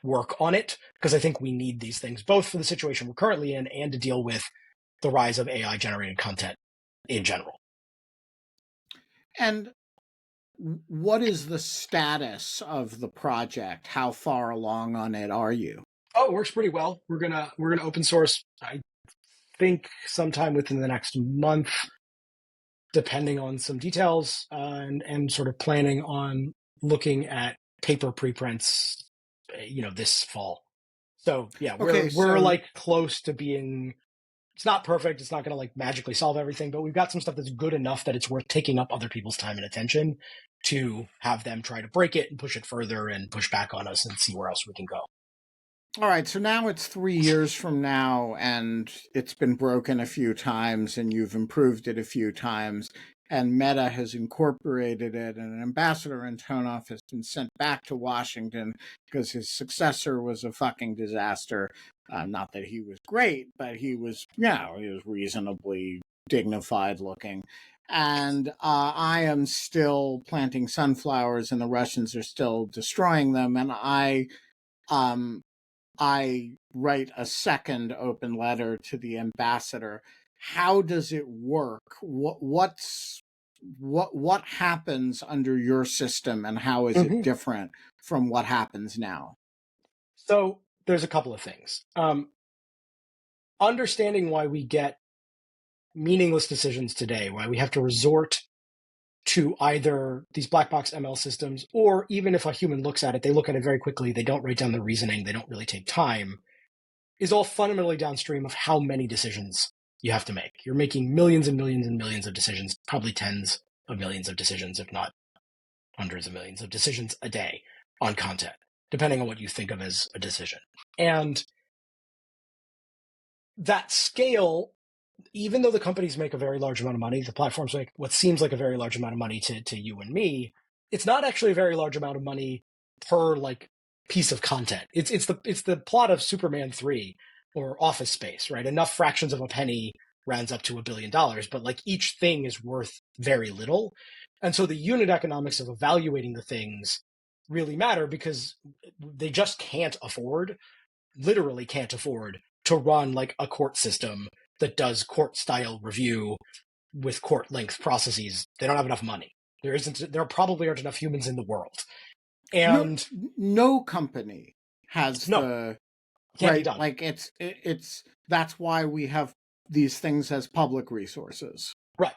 work on it, because I think we need these things both for the situation we're currently in and to deal with the rise of AI generated content in general. And what is the status of the project? How far along on it are you? Oh, it works pretty well. We're gonna open source, I think, sometime within the next month, depending on some details, and sort of planning on looking at paper preprints, this fall. So yeah, we're like close to being. It's not perfect. It's not going to like magically solve everything, but we've got some stuff that's good enough that it's worth taking up other people's time and attention to have them try to break it and push it further and push back on us and see where else we can go. All right, so now it's 3 years from now, and it's been broken a few times, and you've improved it a few times, and Meta has incorporated it, and an ambassador Antonov has been sent back to Washington because his successor was a fucking disaster. Not that he was great, but he was reasonably dignified looking. And I am still planting sunflowers, and the Russians are still destroying them, and I write a second open letter to the ambassador. How does it work? What happens under your system, and how is it different from what happens now? So there's a couple of things. Understanding why we get meaningless decisions today, why we have to resort to either these black box ML systems, or even if a human looks at it, they look at it very quickly, they don't write down the reasoning, they don't really take time, is all fundamentally downstream of how many decisions you have to make. You're making millions and millions and millions of decisions, probably tens of millions of decisions, if not hundreds of millions of decisions a day on content, depending on what you think of as a decision. And that scale, even though the companies make a very large amount of money, the platforms make what seems like a very large amount of money to you and me, it's not actually a very large amount of money per like piece of content. It's the plot of Superman 3 or Office Space, right? Enough fractions of a penny rounds up to $1 billion, but like each thing is worth very little. And so the unit economics of evaluating the things really matter, because they just literally can't afford to run like a court system that does court style review with court length processes. They don't have enough money. There probably aren't enough humans in the world. And no company has can't right. be done. Like it's that's why we have these things as public resources. Right.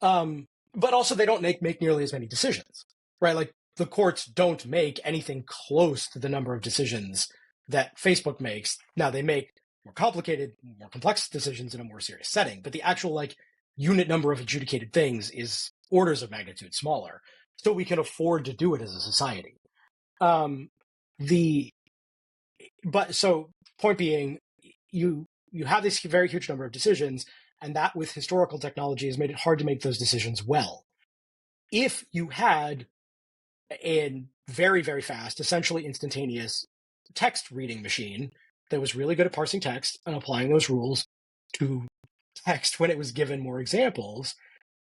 But also they don't make nearly as many decisions, right? Like the courts don't make anything close to the number of decisions that Facebook makes. Now they make more complicated, more complex decisions in a more serious setting, but the actual like unit number of adjudicated things is orders of magnitude smaller. So we can afford to do it as a society. So point being, you have this very huge number of decisions, and that with historical technology has made it hard to make those decisions well. If you had a very, very fast, essentially instantaneous text reading machine that was really good at parsing text and applying those rules to text when it was given more examples,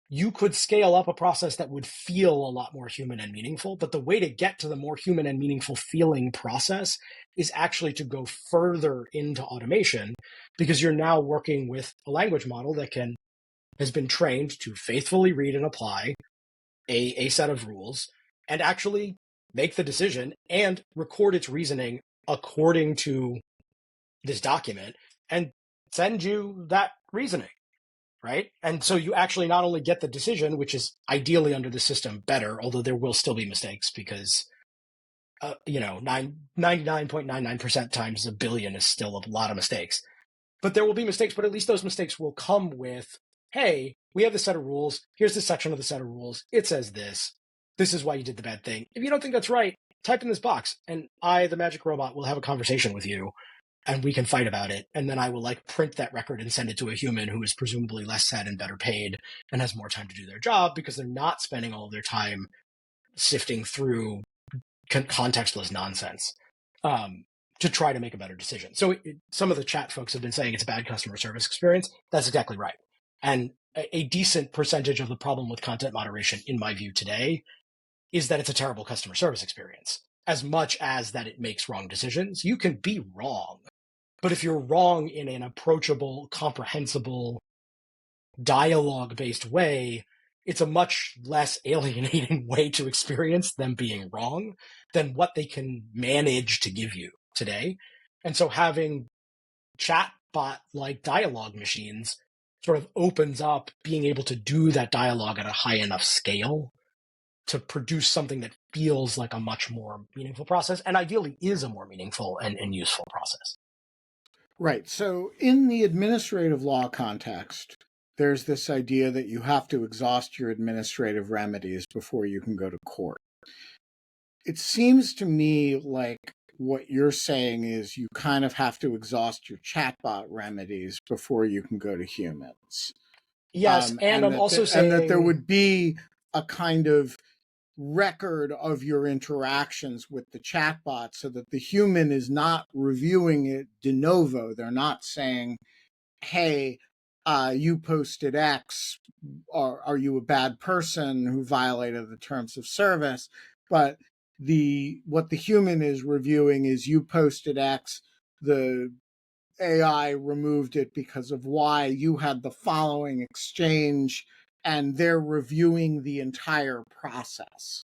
you could scale up a process that would feel a lot more human and meaningful. But the way to get to the more human and meaningful feeling process is actually to go further into automation, because you're now working with a language model that has been trained to faithfully read and apply a set of rules and actually make the decision and record its reasoning according to this document and send you that reasoning. Right. And so you actually not only get the decision, which is ideally under the system better, although there will still be mistakes because, 99.99% times a billion is still a lot of mistakes. But there will be mistakes, but at least those mistakes will come with, hey, we have this set of rules. Here's this section of the set of rules. It says this. This is why you did the bad thing. If you don't think that's right, type in this box, and I, the magic robot, will have a conversation with you, and we can fight about it. And then I will like print that record and send it to a human who is presumably less sad and better paid and has more time to do their job, because they're not spending all of their time sifting through contextless nonsense. to try to make a better decision. So some of the chat folks have been saying it's a bad customer service experience. That's exactly right. And a decent percentage of the problem with content moderation, in my view today, is that it's a terrible customer service experience, as much as that it makes wrong decisions. You can be wrong, but if you're wrong in an approachable, comprehensible, dialogue-based way, it's a much less alienating way to experience them being wrong than what they can manage to give you today. And so having chatbot-like dialogue machines sort of opens up being able to do that dialogue at a high enough scale to produce something that feels like a much more meaningful process, and ideally is a more meaningful and useful process. Right. So, in the administrative law context, there's this idea that you have to exhaust your administrative remedies before you can go to court. It seems to me like what you're saying is you kind of have to exhaust your chatbot remedies before you can go to humans. Yes, and I'm also And that there saying, would be a kind of record of your interactions with the chatbot so that the human is not reviewing it de novo. They're not saying, hey, you posted X, or are you a bad person who violated the terms of service? But what the human is reviewing is you posted X, the AI removed it because of Y, you had the following exchange, and they're reviewing the entire process.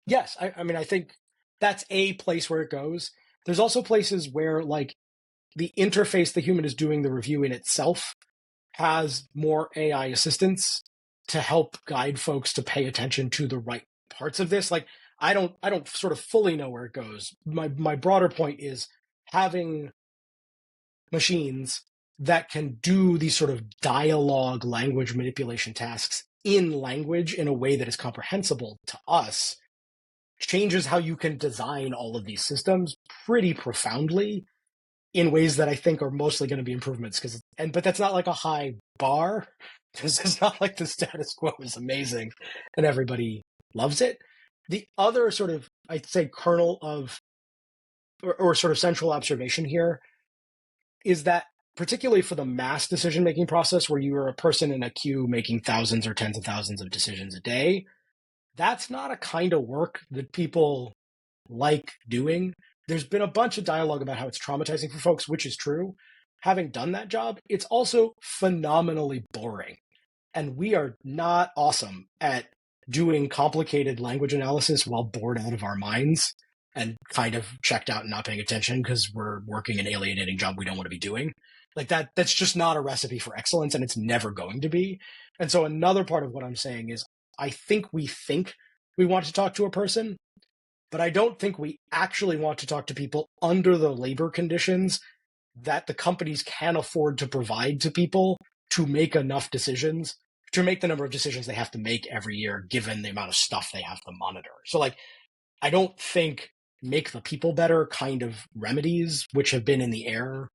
yes, I mean, I think that's a place where it goes. There's also places where, like, the interface the human is doing the review in itself has more AI assistance to help guide folks to pay attention to the right parts of this. Like, I don't sort of fully know where it goes. My broader point is having machines that can do these sort of dialogue language manipulation tasks in language in a way that is comprehensible to us changes how you can design all of these systems pretty profoundly in ways that I think are mostly going to be improvements. But that's not like a high bar, because it's not like the status quo is amazing and everybody loves it. The other sort of, I'd say, kernel of, or sort of central observation here is that, particularly for the mass decision making process where you are a person in a queue making thousands or tens of thousands of decisions a day, that's not a kind of work that people like doing. There's been a bunch of dialogue about how it's traumatizing for folks, which is true. Having done that job, it's also phenomenally boring. And we are not awesome at doing complicated language analysis while bored out of our minds and kind of checked out and not paying attention because we're working an alienating job we don't want to be doing. Like that's just not a recipe for excellence, and it's never going to be. And so another part of what I'm saying is I think we want to talk to a person, but I don't think we actually want to talk to people under the labor conditions that the companies can afford to provide to people to make enough decisions, to make the number of decisions they have to make every year, given the amount of stuff they have to monitor. So, like, I don't think make the people better kind of remedies, which have been in the air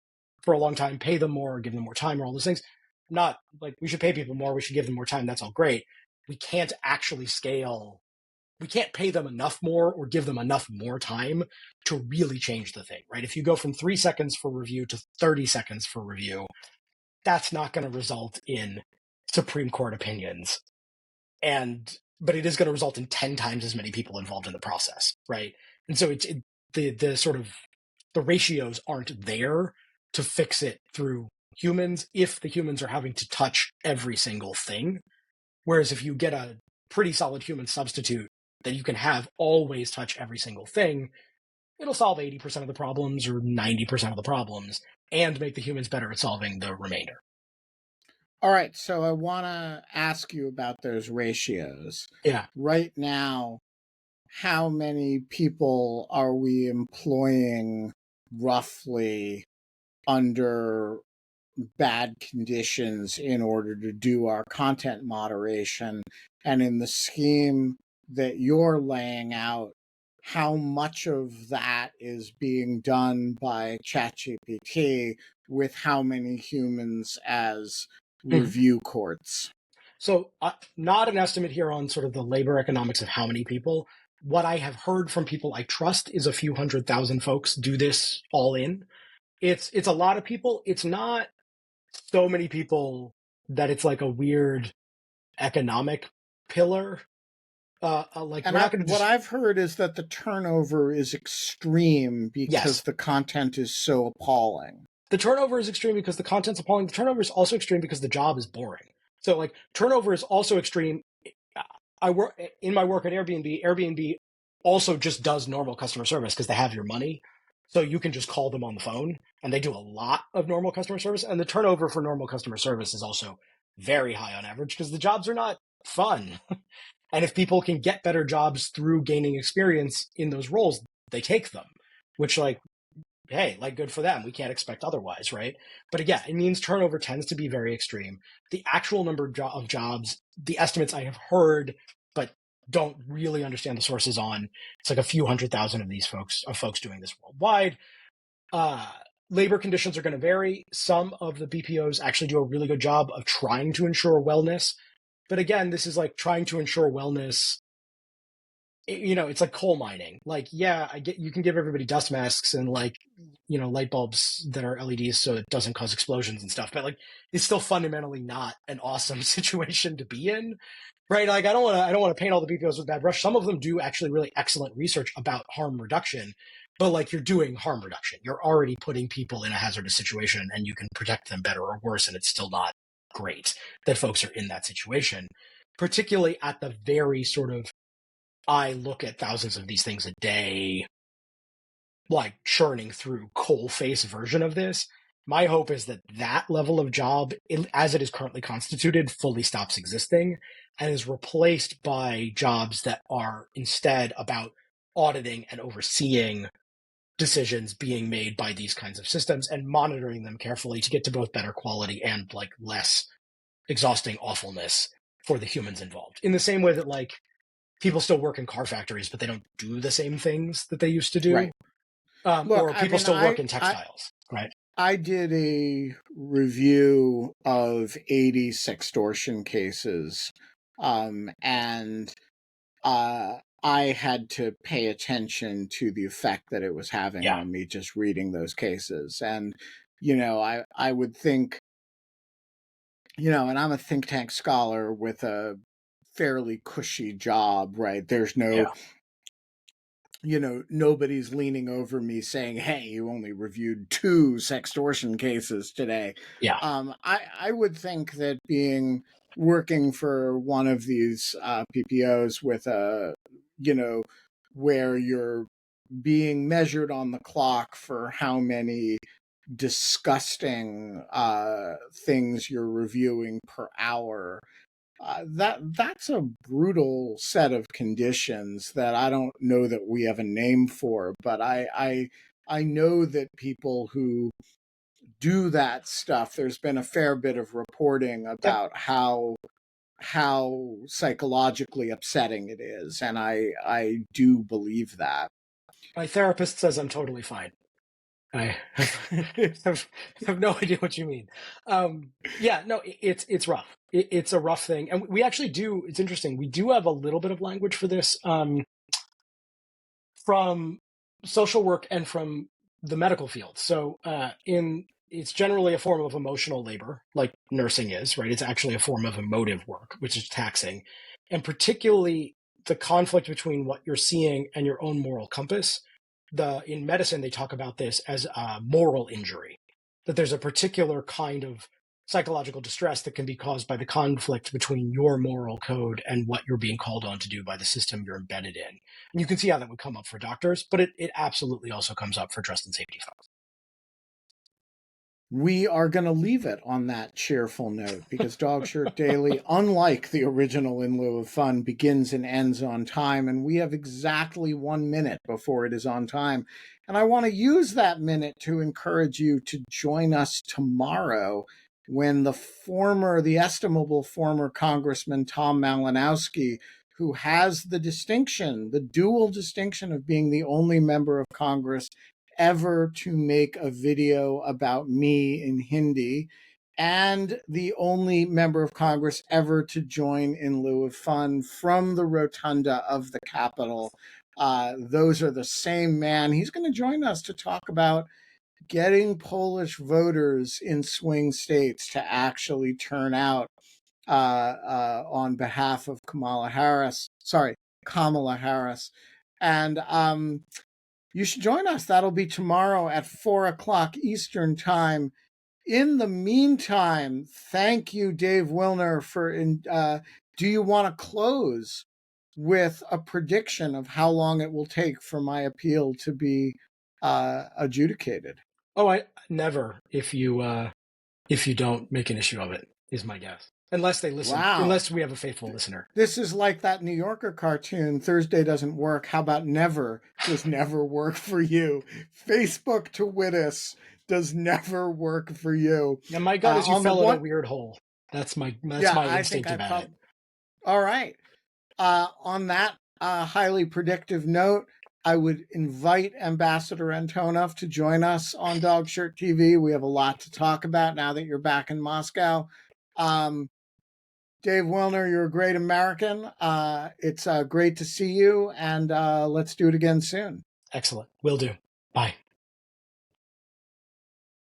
for a long time, pay them more, give them more time, or all those things. Not like we should pay people more, we should give them more time. That's all great. We can't actually scale, we can't pay them enough more or give them enough more time to really change the thing, right? If you go from 3 seconds for review to 30 seconds for review, that's not going to result in Supreme Court opinions. But it is going to result in 10 times as many people involved in the process, right? And so the sort of the ratios aren't there to fix it through humans if the humans are having to touch every single thing. Whereas if you get a pretty solid human substitute that you can have always touch every single thing, it'll solve 80% of the problems or 90% of the problems and make the humans better at solving the remainder. All right, so I want to ask you about those ratios. Yeah. Right now, how many people are we employing roughly under bad conditions in order to do our content moderation? And in the scheme that you're laying out, how much of that is being done by ChatGPT with how many humans as Mhm. review courts? So, not an estimate here on sort of the labor economics of how many people, what I have heard from people I trust is a few 100,000 folks do this all in. It's a lot of people. It's not so many people that it's like a weird economic pillar. Like And we're not going to what just I've heard is that the turnover is extreme because yes. the content is so appalling. The turnover is extreme because the content's appalling. The turnover is also extreme because the job is boring. So like turnover is also extreme. I work in my work at Airbnb. Airbnb also just does normal customer service because they have your money. So you can just call them on the phone and they do a lot of normal customer service. And the turnover for normal customer service is also very high on average because the jobs are not fun. And if people can get better jobs through gaining experience in those roles, they take them, which like, hey, like good for them. We can't expect otherwise, right? But again, it means turnover tends to be very extreme. The actual number of jobs, the estimates I have heard, but don't really understand the sources on, it's like a few 100,000 of these folks doing this worldwide. Uh, Labor conditions are going to vary. Some of the BPOs actually do a really good job of trying to ensure wellness. But again, this is like trying to ensure wellness. It's like coal mining. Like, yeah, I get you can give everybody dust masks and like, light bulbs that are LEDs so it doesn't cause explosions and stuff. But like, it's still fundamentally not an awesome situation to be in, right? Like, I don't want to paint all the BPOs with bad brush. Some of them do actually really excellent research about harm reduction, but like you're doing harm reduction. You're already putting people in a hazardous situation, and you can protect them better or worse, and it's still not great that folks are in that situation, particularly at the very sort of I look at thousands of these things a day, like churning through coal face version of this. My hope is that that level of job, as it is currently constituted, fully stops existing and is replaced by jobs that are instead about auditing and overseeing decisions being made by these kinds of systems and monitoring them carefully to get to both better quality and like less exhausting awfulness for the humans involved. In the same way that like people still work in car factories, but they don't do the same things that they used to do. Right. Look, Or I people mean, still work in I textiles, right? I did a review of 80 sextortion cases, and I had to pay attention to the effect that it was having Yeah, on me just reading those cases. And, I would think, and I'm a think tank scholar with a fairly cushy job, right? There's no, yeah, nobody's leaning over me saying, "Hey, you only reviewed 2 sextortion cases today." yeah, I would think that working for one of these PPOs with you know, where you're being measured on the clock for how many disgusting things you're reviewing per hour, that's a brutal set of conditions that I don't know that we have a name for, but I know that people who do that stuff, there's been a fair bit of reporting yep. about how psychologically upsetting it is, and I do believe that. My therapist says I'm totally fine. I have no idea what you mean. Yeah, no, it's rough. It's a rough thing, and we actually do. It's interesting. We do have a little bit of language for this. From social work and from the medical field. So in it's generally a form of emotional labor, like nursing is, right? It's actually a form of emotive work, which is taxing. And particularly the conflict between what you're seeing and your own moral compass. In medicine, they talk about this as a moral injury, that there's a particular kind of psychological distress that can be caused by the conflict between your moral code and what you're being called on to do by the system you're embedded in. And you can see how that would come up for doctors, but it absolutely also comes up for trust and safety folks. We are going to leave it on that cheerful note because Dog Shirt Daily, unlike the original In Lieu of Fun, begins and ends on time, and we have exactly 1 minute before it is on time. And I want to use that minute to encourage you to join us tomorrow when the estimable former Congressman Tom Malinowski, who has the dual distinction of being the only member of Congress ever to make a video about me in Hindi and the only member of Congress ever to join in lieu of fun from the rotunda of the Capitol. Those are the same man. He's going to join us to talk about getting Polish voters in swing states to actually turn out on behalf of Kamala Harris. And you should join us. That'll be tomorrow at 4 o'clock Eastern Time. In the meantime, thank you, Dave Willner, for. Do you want to close with a prediction of how long it will take for my appeal to be adjudicated? Oh, I never. If you don't make an issue of it, is my guess. Unless they listen, Wow. unless we have a faithful listener. This is like that New Yorker cartoon, Thursday doesn't work. How about never? Does never work for you? Facebook to Wittis does never work for you. Yeah, my gut is you On the fell in a one, weird hole. That's my yeah, I think instinct I about it. all right. On that highly predictive note, I would invite Ambassador Antonov to join us on Dog Shirt TV. We have a lot to talk about now that you're back in Moscow. Dave Willner, you're a great American. It's great to see you, and let's do it again soon. Excellent. Will do. Bye.